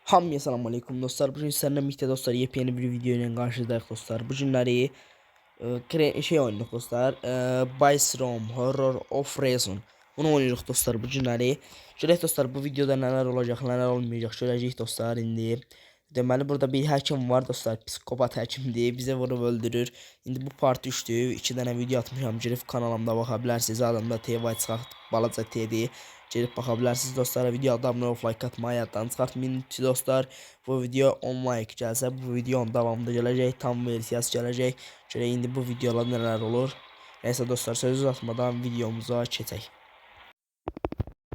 Hamıya salam aleyküm dostlar. Bugün sizlerle birlikte dostlar yepyeni bir video ile karşınızdayız dostlar. Bu günləri şey oynuyoruz dostlar. Bice Room Horror of Reason. Bunu oynuyoruz dostlar bu günləri. Görək dostlar bu videoda neler olacak, neler olmayacak. Görəcəyik dostlar indi. Deməli burada bir həkim var dostlar. Psikopat həkimdir. Bize vurub öldürür. İndi bu part 3'dür. 2 dənə video atmışam. Girib kanalımda baxa bilərsiniz. Adımda TY çıxart balaca T'dir. Gelip bakabilirsiniz dostlar. Video abone olup like atmayı yaddan çıxartmayın dostlar. Bu video 10 like gəlsə bu videonun davamında gələcək. Tam versiyası gələcək. Şöyle indi bu videolar neler olur. Neyse dostlar söz uzatmadan videomuza keçək.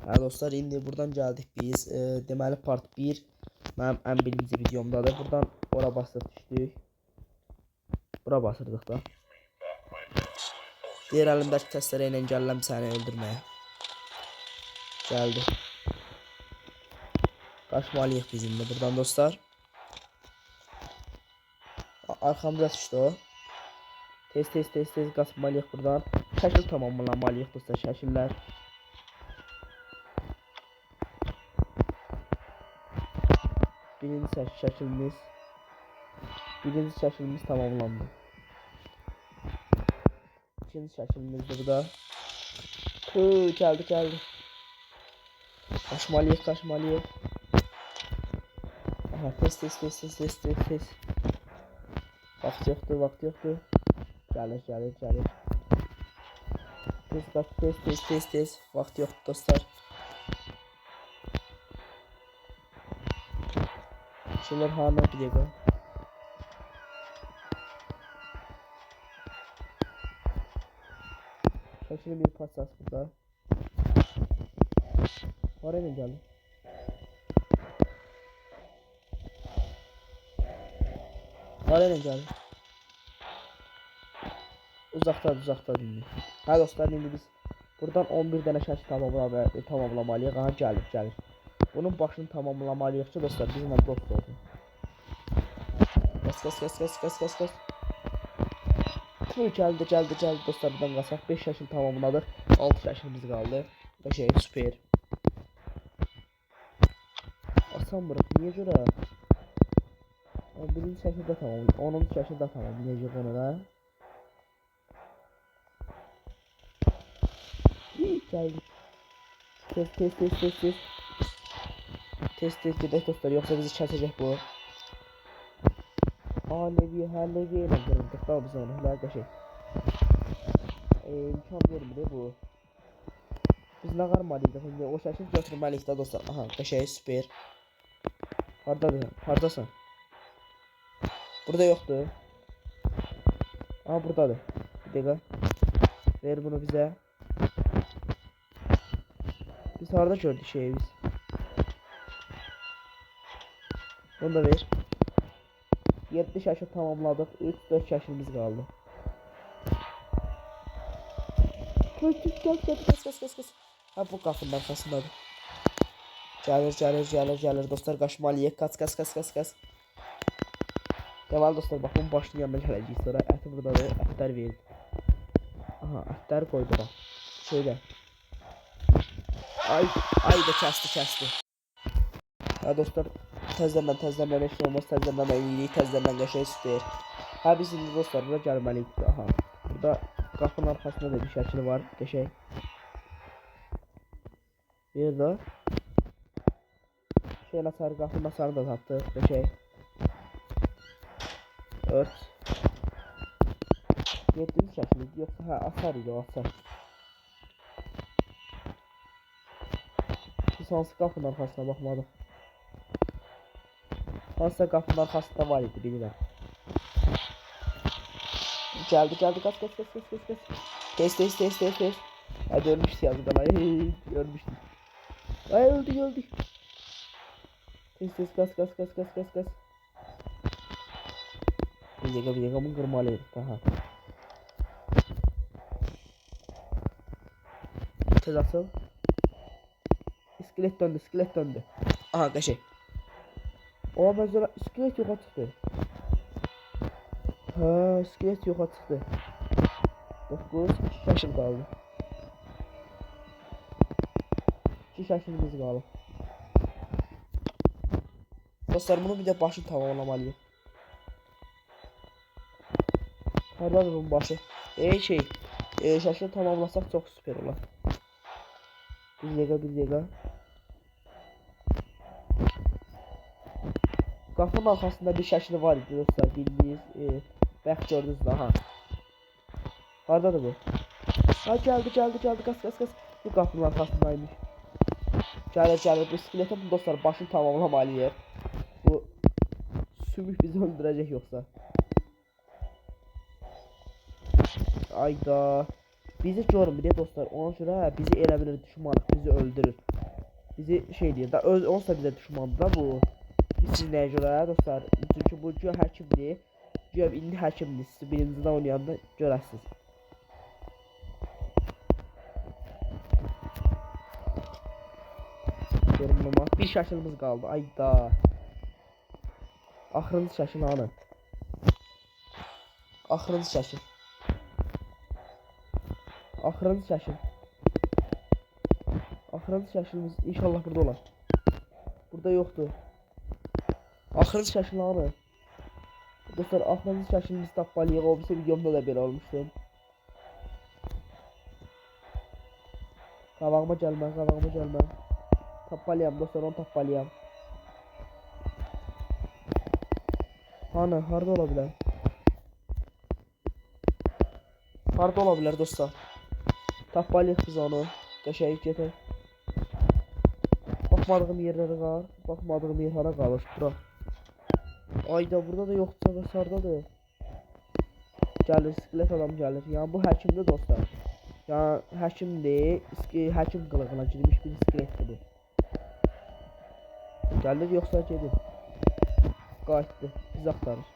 Ha dostlar indi buradan geldik biz. Deməli part 1 mənim ən birinci videomdadır. Buradan ora basıb düşdük. Bura basırdıq da. Diğer əlimdəki təstərə ilə gəlirəm səni öldürməyə. Geldi. Kaçmalıyıq bizim de buradan dostlar. Arkamda düştü o. Tez kaçmalıyıq buradan. Şəkil tamamlamalıyıq dostlar, şəkillər. Birinci şəkilimiz tamamlandı. İkinci şəkilimiz de bu da. Geldi. Kaçmalıyıq. Aha, tez. Vaxt yoxdur. Gəlir. Tez. Vaxt yoxdur dostlar. Şeyler hala bir dəqiqə. Şəkilin bir parçası burada. Oraya gəldi. Uzaqda indi. Ha dostlar indi biz buradan 11 dənə şəkil tamamlamalıyıq. Aha gəlir. Bunun başını tamamlamalıyıq ki dostlar bizimlə dost olsun. Kas. Gəldi dostlar buradan qaçaq. 5 şəkil tamamladıq. 6 şəkilimiz qaldı. Qəşəng süper. Asamırıq niyə görə? 11-ci şəkildə tamamlayıq. 10-cu şəkildə tamamlayacaq onu da. Geldik. Tez gedək dostlar yoksa bizi kəsəcək bu. Levi ilə qırıldıq da biz onu hələ qəşəng. İmkan vermir bu. Biz nə qarmalıyıq indi o şəkil götürməliyik də dostlar. Aha qəşəng süper. Hardasan? Burada yoxdur. Aha buradadır. Bir dəqiqə. Ver bunu bizə. Biz harda gördük şeyi biz. Bunu da ver. 7 şəkil tamamladıq. 3-4 şəkilimiz qaldı. Kes. Ha bu qapının arxasındadır. Gəlir dostlar qaçmalıyıq. Kaç. Deməli dostlar bax bunun başının yanına gələcəyik sonra əti buradadır. Ətlər verdi. Aha ətləri qoydu bax. Şeydə. Ay da kəsdi. Ha dostlar təzədən heç nə olmaz. Təzədən eləyirik. Təzədən qəşəng süper. Ha biz indi dostlar bura gəlməliyik. Aha. Burada qapının arxasında da bir şəkil var. Qəşəng. Bir də şeylə sarı qapının sarını da tapdıq. Qəşəng. Ört. 7-ci şəkildir. Yoxsa hə asar idi o asar. Biz hansı qapının arxasına baxmadıq. Hansısa qapının arxasında var idi bilirəm. Geldi kaç. Tez. Hadi ölmüştü yazıdan ay ölmüştü. Ay öldü. Tez kaç. Bir dakika bunu kırmalıyız daha. Tez asıl. İskelet döndü. Aha kaşı. O mesela iskelet yoxa çıxdı. Ha iskelet yoxa çıxdı. 9 şəkil qaldı. 2 şəkilimiz qaldı. Dostlar bunu bir de başını tamamlamalıyım. Hardadır bunun başı? Şaşı tamamlasak çok süper olur. Bir dakika. Qapının arxasında bir şəkli var idi dostlar, bildiniz. Bax gördünüz daha. Hardadır bu? Ha geldi, qas. Bu qapının arxasındaymış. Gəlir. Bu skeletə bu dostlar başını tamamlamalıyıq. Bu sümük bizi öldürəcək yoxsa. Ayda. Bizi görmür dostlar. Ona görə bizi elə bilir düşmanıq, bizi öldürür. Bizi şey deyir da, onsa bizə düşmandır da bu. Siz nəyə görə dostlar? Çünki bu güya həkimdir. Güya indi həkimdir. Siz birincidən oynayanda görəsiniz. Yorumlama. Bir şəkilimiz qaldı. Ayda. Axırıncı şəkil hanı? Axırıncı şəkil. Axırıncı şəkilimiz inşallah burada olar. Burada yoxdur. Axırıncı şəkil hanı? Dostlar axırıncı şəklimizi tapmalıyıq. O birisi videomda da belə olmuşdu. Qabağıma gəlmə. Tapmalıyam dostlar, onu tapmalıyam. Hanı? Harda ola bilər? Harda ola bilər dostlar? Tapmalıyıq biz onu. Qəşəng getək. Baxmadığım yerlərə qal. Baxmadığım yer hara qalır? Bura. Ayda burada da yoxdur, basardadır. Gəlir, skelet adam gəlir. Yəni bu həkimdir dostlar. Yəni həkimdir, həkim qılığına girmiş bir skeletdir bu. Gəlir yoxsa gedir. Qayıtdı, biz axtarır.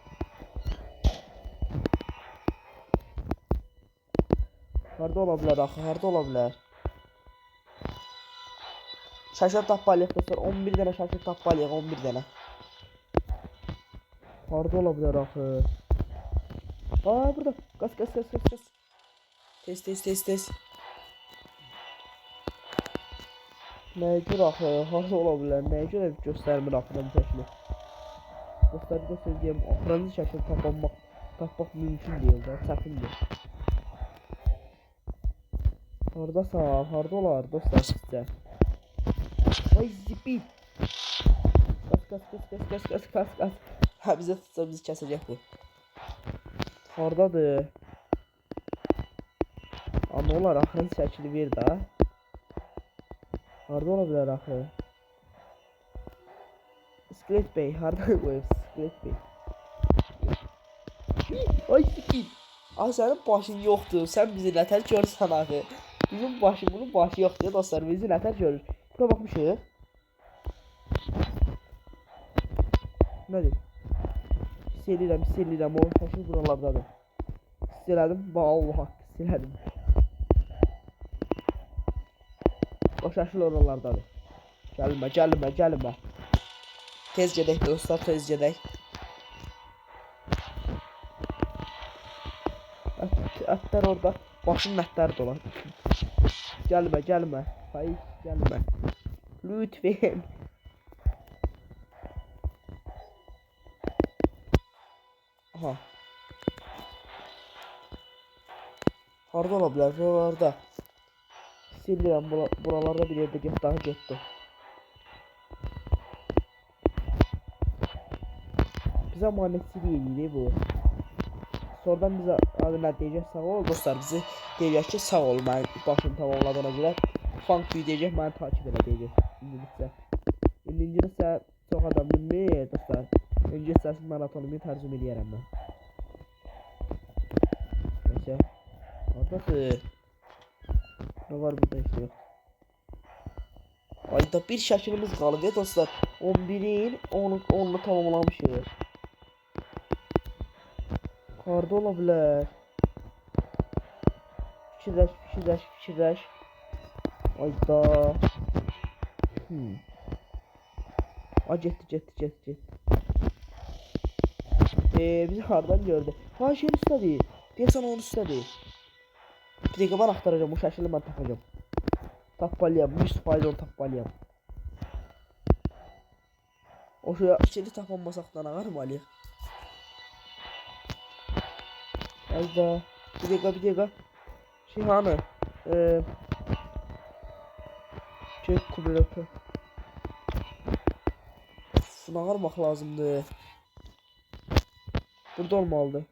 Harda ola bilər axı, harda ola bilər? Şaşır tapmalıyıq dostlar, 11 dənə şaşır tapmalıyıq, 11 dənə. Harda ola bilər axı? Aa burada. Qas. Tez. Nəyə görə axı? Harda ola bilər? Nəyə görə göstərmir axıran şəkli? Dostlar bir də söz deyəm, axıranı şəkil tapmaq mümkün deyil də, çətindir. Hardasan? Harda olar dostlar sizcə? Ay zipi. Qas. Ha bizə tutsa bizi kəsəcək bu. Hardadır? Amma olar axırın şəkili ver də. Harda ola bilər axı? Skelet Bey, harda qoyub Skelet Bey? Ay zipi. Ay sənin başın yoxdur. Sən bizi nətər görürsən axı? Bizim bunun başı yoxdur dostlar. Bizi nətər görür? Buna baxmışıq. Nədir? Hiss edirəm, o şəkil buralardadır. Hiss elədim, Allah haqqı hiss elədim. O şəkil oralardadır. Gəlmə. Tez gedək dostlar, tez gedək. Ətlər orada, başının ətləri dolar. Gəlmə. Hayır, gəlmə. Lütfen. Aha. Harda ola bilər? Buralarda. Silirəm, buralarda bir yerdə daha getdi. Bizə manetçilik edir bu. Sonradan bizə adı nə deyəcək? Sağ ol dostlar, bizi deyəcək ki, sağ ol, mən başını tamamladığına görə. Funk deyəcək, məni takip elə deyəcək. İngilizcə çox adam bilmir dostlar. İngilizcə maratonumu tərcümə edərəm mən. Neyse. Haradasın? Ne var burada işte yok. Ayda bir şəkilimiz qalıb ya dostlar. 11'in 10'unu tamamlamışıq. Harda ola bilər? Fikirləş. Ayda. Ay getdi. Bizi hardan gördü? Ha şeyin üstədir. Deyəsən onun üstədir. Bir dəqiqə mən axtaracağım, o şəkili mən tapacağım. Tapmalıyam, 100% onu tapmalıyam. O şey içeri tapanmasaqdan ağarmalıyıq. Azda. Bir dəqiqə. Şey hanı? Çek kubrata. Şuna ağarmaq lazımdır. Burada olmalıdır.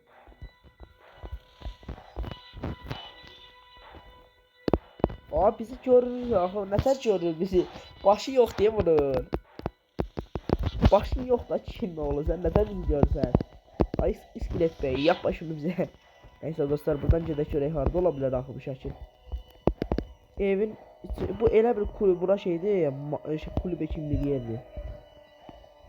Aa bizi görür. Axı nətər görür bizi? Başı yox deyə bunun. Başın yox da çikin nə olur? Sən nətər bizi görürsən? Ay iskelet bey yap başını bizə. Neyse dostlar buradan gedək görək harda ola bilər axı bu şəkil. Evin bu elə bir kulüb bura şeydir, kulübə kimlik yerdir.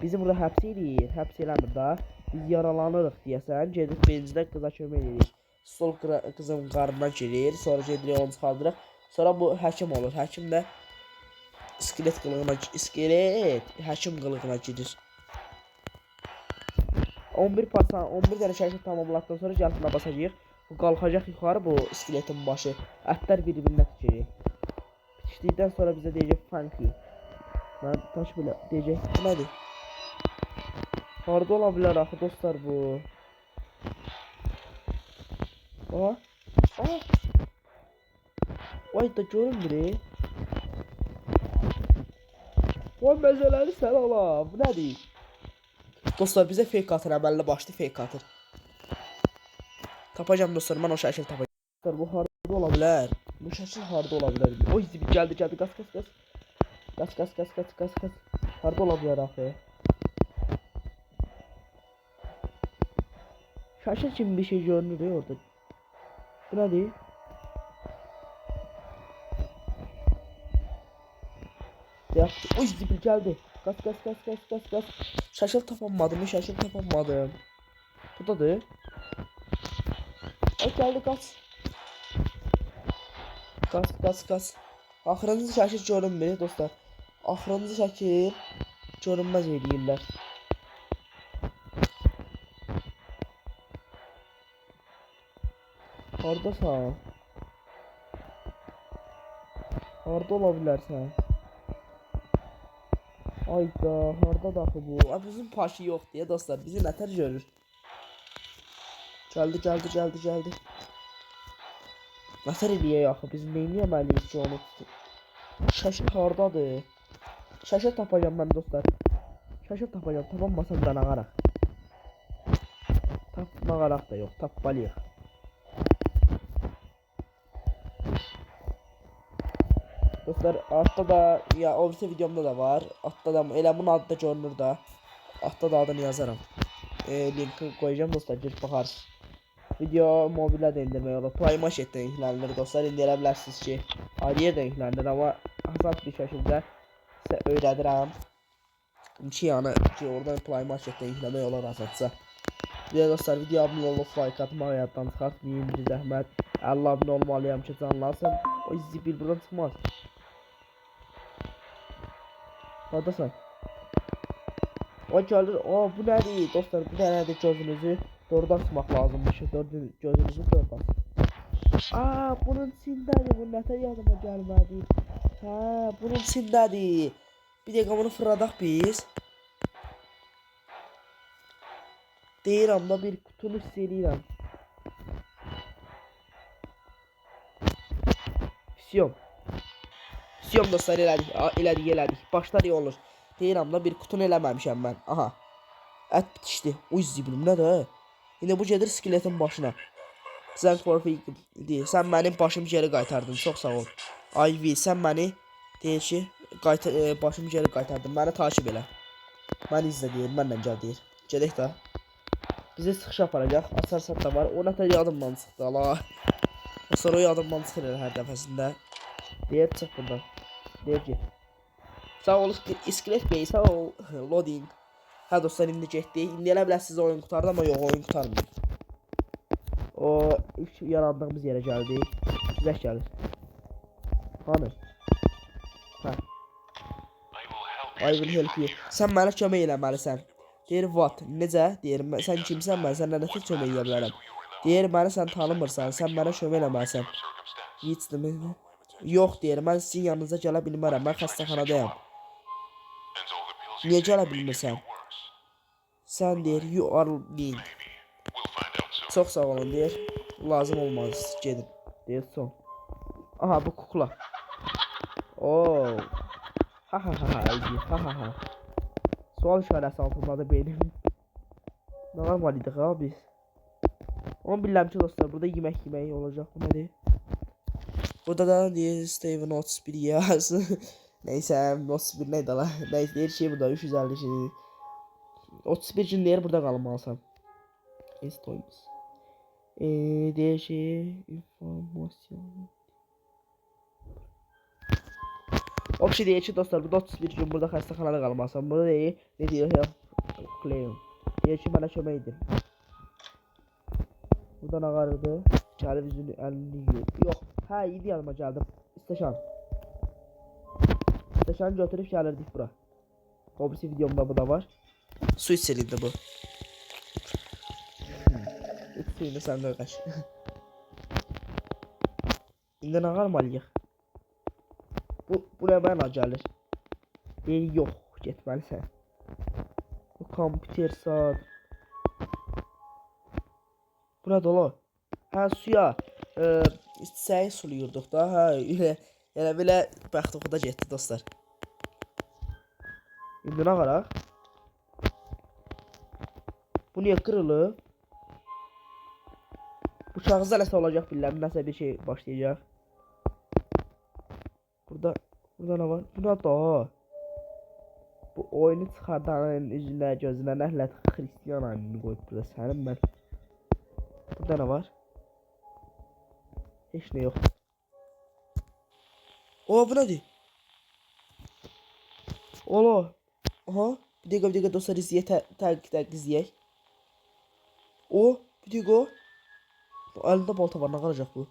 Bizi burada həbs edir, həbs eləmir da. Biz yaralanırıq deyəsən, gedib bencidə qıza kömək edirik. Sol qızın qarnına girir, sonra gedirik onu çıxardırıq. Sonra bu həkim olur. Həkim də iskelet həkim qılığına girir. 11 dənə şəkil tamamladıktan sonra gəlib basacağıq. Bu qalxacaq yuxarı bu iskeletin başı. Ətlər bir-birinə tikəcək. Bitişdikdən sonra bizə deyəcək thank you. Mən taş belə deyəcək. Bu nədir? Harda ola bilər axı dostlar bu? Aa. Vay da görünmür. Vay məzələri sən ala. Bu nədir? Dostlar bizə fake atır, əməlli başlı fake atır. Tapacağım dostlar, mən o şəkil tapacağım. Dostlar bu harda ola bilər? Bu şəkil harda ola bilər? Oy zibi gəldi, qas. Harda ola bilər axı? Şəkil kimi bir şey görünür orada. Bu nədir? Oy zibi gəldi. Qas. Şəkil tapamadım. Buradadır. Ay gəldi qas. Axırıncı şəkil görünmür dostlar. Axırıncı şəkil görünməz eləyirlər. Hardasan? Harda ola bilərsən? Ayda harda daxı bu? Bizim paşı yox deyə dostlar. Bizi nətər görür? Gəldi. Nətər eləyək axı? Biz neyniyəməliyik ki onu tutub? Şəkil hardadır? Şəkil tapacağım mən dostlar. Tapanmasam da nağaraq. Nağaraq da yox. Tapmalıyıq. Dostlar altta da ya o videomda da var. Altta da elə bunun adı da görünür da. Altta da adını yazarım. Linki koyacağım dostlar, girib baxarsınız. Video mobilə də indirmək olur. Playmarketdən yüklənir dostlar. İndi elə bilərsiniz ki, ayrıya da yüklənir amma azad bir şəkildə sizə öyrədirəm. Ki yəni ki oradan Playmarketdən yükləmək olur azadsa. Bir də dostlar video abunə olub like atmağı yaddan çıxartmayın. Bir zəhmət 50 abunə olmalıyam ki canlansın. O zibil buradan çıxmaz. Hardasan? O gəlir. O bu nədir dostlar? Bu nədir gözünüzü? Doğrudan tutmaq lazımmış. Gözünüzü doğrudan. Aa bunun içindədir. Bu nətər yadıma gəlmədi. Hə bunun içindədir. Bir dəqiqə bunu fırladaq biz. Deyirəm da bir kutunu hiss eləyirəm. Siyom dostlar elədik. Başlar iyi olur. Deyirəm da bir kutunu eləməmişəm mən. Aha. Ət bitişdi. Uy zibilim nədir? İndi bu gedir skeletin başına. Sən mənim başımı geri qaytardın. Çox sağ ol. Ivy sən məni deyir ki başımı geri qaytardın. Məni takip elə. Məni izlə deyir. Mənlə gəl deyir. Gedək də. Bizi çıxışa aparacaq. Açarsak da var. O nətər yadımdan çıxdı ala. Sonra o yadımdan çıxır hər dəfəsində. Deyir çıx buradan. Deyir ki sağ ol iskelet bey, sağ ol loading. Hə dostlar indi getdik. İndi elə bilərsiniz oyun qurtardı amma yox oyun qurtarmır. O ilk yarandığımız yerə gəldik. Güzək gəlir. Hanı? Hə. I will help you. Sən mənə kömək eləməlisən. Deyir what? Necə? Deyir sən kimsən, mən səndən nə tür kömək edə bilərəm? Deyir məni sən tanımırsan, sən mənə kömək eləməlisən. Yox deyir, mən sizin yanınıza gələ bilmərəm, mən xəstəxanadayam. Niyə gələ bilmirsən? Sən deyir, you are mean. Çox sağ olun deyir. Lazım olmaz, gedin. Deyir son. Aha bu kukla. Oo. Ha ha ha ha Elgi, ha ha ha. Sual işarəsi altındadır benim. Normal idik ha biz. Onu bilirəm ki dostlar, burada yemək olacaq. Bu nədir? Burada da deyir Steven 31 yaz. Neyse 31 neydi la? Neyse deyir şey burada 350 şey. 31 gün deyir burada qalmalısan. Estoymuş. Deyir şey informasyon. O bir şey deyir ki dostlar, burada 31 gün burada xəstəxanada qalmalısan. Burada deyir ne deyir ya? Claim. Deyir ki mənə kömək edin. Buradan ağarırdı. Gəlib üzünü əlini yiyir. Yox. Hə idi yanıma gəldim. İstəşan. İstəşanı götürüb gəlirdik bura. O birisi videomda bu da var. Su içeriydi bu. İç suyunu sən də qaç. İndi nə qalmalıyıq? Bu nə mənə gəlir? Deyir yox, getməlisən. Bu kompüter saat. Bu nə dolu? Hə suya istəyi suluyurduq da. Hə elə belə bəxtəxuda getdi dostlar. İndi nə qaraq? Bu niyə qırılıb? Bu kağızda nəsə olacaq bilirəm. Nəsə bir şey başlayacaq. Burada nə var? Bu nə da? Bu oyunu çıxardanın üzünə, gözünə nəhlət Xristiyan anını qoyub burada. Sənin mən. Burada nə var? Heç nə yox. O bu nədir? Ola. Aha. Bir dəqiqə dostlar izləyək izləyək. O, bir dəqiqə. Bu əlində balta var, nə qalacaq bu?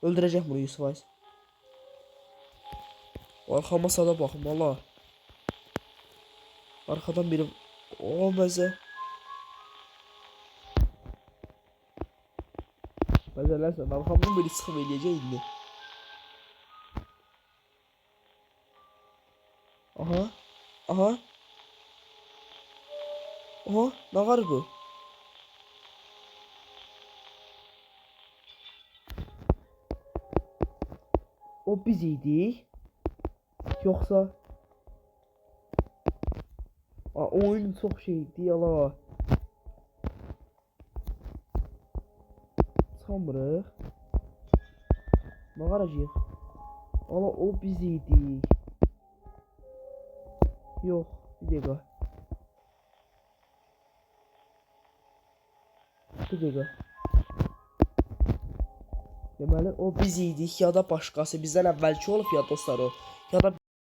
Öldürəcək bunu Yusuf Ays. Arxama sada baxım valla. Arxadan biri. O məzə. Məzələrsən, arxamdan biri çıxıb eləyəcək indi. Aha. Aha. Aha, nə var bu? O biz idik. Yoxsa oyun çox şeydi yala. Çıxamırıq. Nə qaracağıq? Ala o biz idik. Yox, bir dəqiqə. Bir dəqiqə. Deməli o biz idik ya da başqası bizdən əvvəlki olub ya dostlar o. Ya da